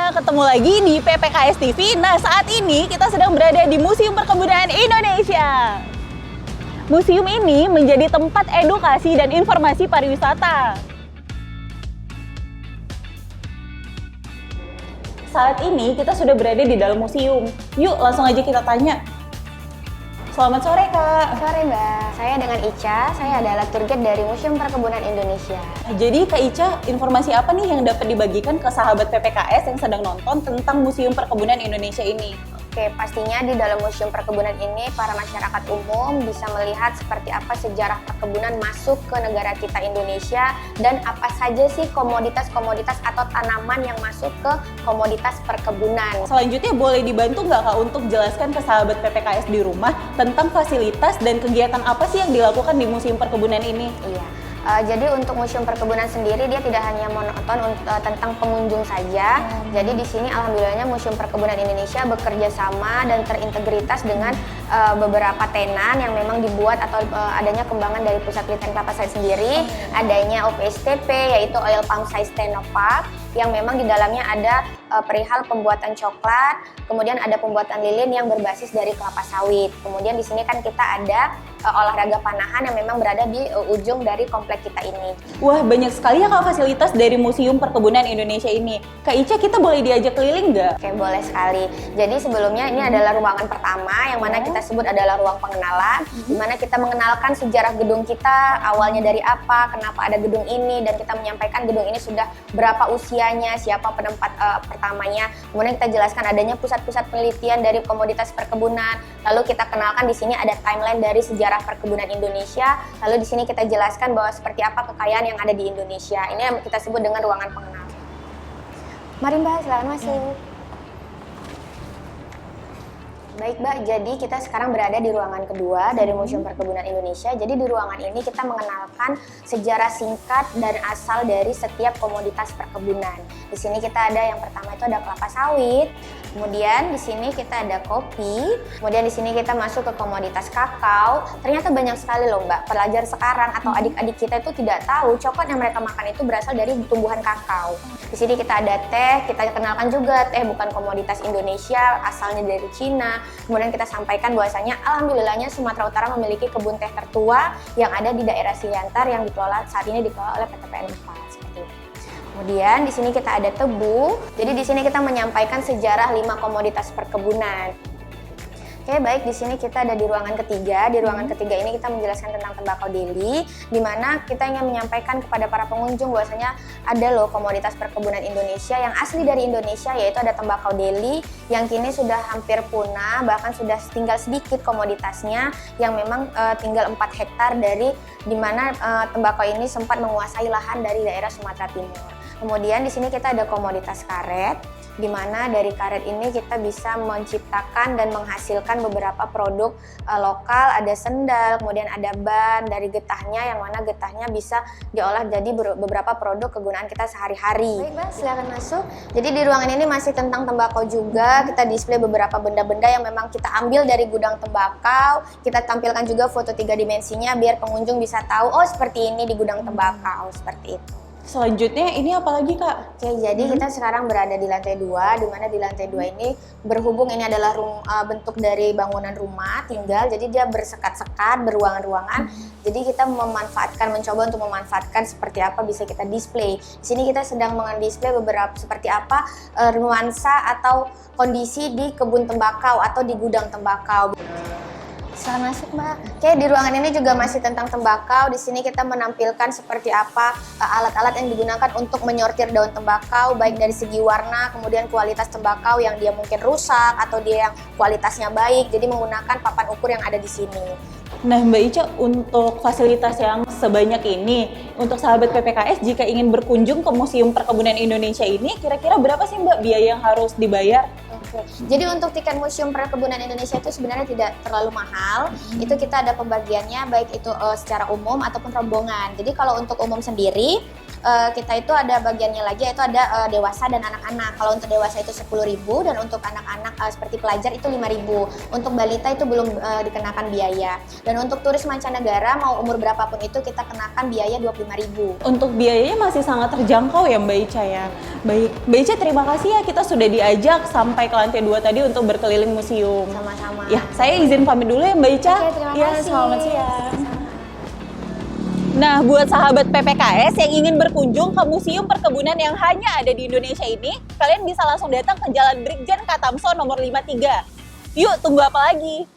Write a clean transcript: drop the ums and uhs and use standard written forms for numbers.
semuanya, ketemu lagi di PPKS TV. Nah, saat ini kita sedang berada di Museum Perkebunan Indonesia. Museum ini menjadi tempat edukasi dan informasi pariwisata. Saat ini kita sudah berada di dalam museum. Yuk, langsung aja kita tanya. Selamat sore, Kak. Sore, Mbak. Saya dengan Ica. Saya adalah tour guide dari Museum Perkebunan Indonesia. Jadi, Kak Ica, informasi apa nih yang dapat dibagikan ke sahabat PPKS yang sedang nonton tentang Museum Perkebunan Indonesia ini? Oke, pastinya di dalam Museum Perkebunan ini para masyarakat umum bisa melihat seperti apa sejarah perkebunan masuk ke negara kita Indonesia dan apa saja sih komoditas-komoditas atau tanaman yang masuk ke komoditas perkebunan. Selanjutnya boleh dibantu nggak, Kak, untuk jelaskan ke sahabat PPKS di rumah tentang fasilitas dan kegiatan apa sih yang dilakukan di Museum Perkebunan ini? Iya. Jadi untuk Museum Perkebunan sendiri dia tidak hanya monoton tentang pengunjung saja. Jadi di sini alhamdulillahnya Museum Perkebunan Indonesia bekerja sama dan terintegritas dengan beberapa tenan yang memang dibuat atau adanya kembangan dari Pusat Penelitian Kelapa Sawit sendiri, adanya OPSTP yaitu Oil Palm Science Technopark yang memang di dalamnya ada perihal pembuatan coklat, kemudian ada pembuatan lilin yang berbasis dari kelapa sawit. Kemudian di sini kan kita ada olahraga panahan yang memang berada di ujung dari komplek kita ini. Wah, banyak sekali ya, Kak, fasilitas dari Museum Perkebunan Indonesia ini. Kak Ica, kita boleh diajak keliling nggak? Oke, boleh sekali. Jadi sebelumnya ini adalah ruangan pertama yang mana kita sebut adalah ruang pengenalan, di mana kita mengenalkan sejarah gedung kita, awalnya dari apa, kenapa ada gedung ini, dan kita menyampaikan gedung ini sudah berapa usianya, siapa penempat pertamanya. Kemudian kita jelaskan adanya pusat-pusat penelitian dari komoditas perkebunan. Lalu kita kenalkan di sini ada timeline dari sejarah perkebunan Indonesia. Lalu di sini kita jelaskan bahwa seperti apa kekayaan yang ada di Indonesia. Ini yang kita sebut dengan ruangan pengenalan. Mari Mbak, silakan masuk. Baik Mbak, jadi kita sekarang berada di ruangan kedua dari Museum Perkebunan Indonesia. Jadi di ruangan ini kita mengenalkan sejarah singkat dan asal dari setiap komoditas perkebunan. Di sini kita ada yang pertama itu ada kelapa sawit, kemudian di sini kita ada kopi, kemudian di sini kita masuk ke komoditas kakao. Ternyata banyak sekali loh Mbak, pelajar sekarang atau adik-adik kita itu tidak tahu coklat yang mereka makan itu berasal dari tumbuhan kakao. Di sini kita ada teh, kita kenalkan juga teh bukan komoditas Indonesia, asalnya dari Cina. Kemudian kita sampaikan bahwasanya alhamdulillahnya Sumatera Utara memiliki kebun teh tertua yang ada di daerah Siantar yang saat ini dikelola oleh PT PN 4 seperti itu. Kemudian di sini kita ada tebu. Jadi di sini kita menyampaikan sejarah 5 komoditas perkebunan. Oke, baik, di sini kita ada di ruangan ketiga. Di ruangan ketiga ini kita menjelaskan tentang tembakau deli, di mana kita ingin menyampaikan kepada para pengunjung bahwasanya ada loh komoditas perkebunan Indonesia yang asli dari Indonesia, yaitu ada tembakau deli yang kini sudah hampir punah, bahkan sudah tinggal sedikit komoditasnya yang memang tinggal 4 hektar dari di mana tembakau ini sempat menguasai lahan dari daerah Sumatera Timur. Kemudian di sini kita ada komoditas karet, di mana dari karet ini kita bisa menciptakan dan menghasilkan beberapa produk lokal, ada sendal, kemudian ada ban dari getahnya yang mana getahnya bisa diolah jadi beberapa produk kegunaan kita sehari-hari. Baik Mbak, silakan masuk. Jadi di ruangan ini masih tentang tembakau juga, kita display beberapa benda-benda yang memang kita ambil dari gudang tembakau, kita tampilkan juga foto 3 dimensinya biar pengunjung bisa tahu, oh seperti ini di gudang tembakau, seperti itu. Selanjutnya ini apa lagi, Kak? Oke, jadi kita sekarang berada di lantai 2, di mana di lantai 2 ini berhubung ini adalah bentuk dari bangunan rumah tinggal, jadi dia bersekat-sekat, beruangan-ruangan. Jadi kita mencoba untuk memanfaatkan seperti apa bisa kita display. Di sini kita sedang mendisplay beberapa seperti apa nuansa atau kondisi di kebun tembakau atau di gudang tembakau. Selamat masuk Mbak. Oke, di ruangan ini juga masih tentang tembakau. Di sini kita menampilkan seperti apa alat-alat yang digunakan untuk menyortir daun tembakau, baik dari segi warna, kemudian kualitas tembakau yang dia mungkin rusak atau dia yang kualitasnya baik. Jadi menggunakan papan ukur yang ada di sini. Nah, Mbak Ica, untuk fasilitas yang sebanyak ini, untuk sahabat PPKS jika ingin berkunjung ke Museum Perkebunan Indonesia ini, kira-kira berapa sih Mbak biaya yang harus dibayar? Oke. Jadi untuk tiket Museum Perkebunan Indonesia itu sebenarnya tidak terlalu mahal. Itu kita ada pembagiannya baik itu secara umum ataupun rombongan. Jadi kalau untuk umum sendiri kita itu ada bagiannya lagi, yaitu ada dewasa dan anak-anak. Kalau untuk dewasa itu 10.000 dan untuk anak-anak seperti pelajar itu 5.000. Untuk balita itu belum dikenakan biaya. Dan untuk turis mancanegara mau umur berapapun itu kita kenakan biaya 25.000. Untuk biayanya masih sangat terjangkau ya Mbak Ica ya. Baik, Mbak Ica terima kasih ya, kita sudah diajak sampai ke lantai 2 tadi untuk berkeliling museum. Sama-sama. Ya, saya izin pamit dulu ya Mbak Ica. Oke, terima Ya, kasih. selamat siang. Nah, buat sahabat PPKS yang ingin berkunjung ke Museum Perkebunan yang hanya ada di Indonesia ini, kalian bisa langsung datang ke Jalan Brigjen Katamso nomor 53. Yuk, tunggu apa lagi?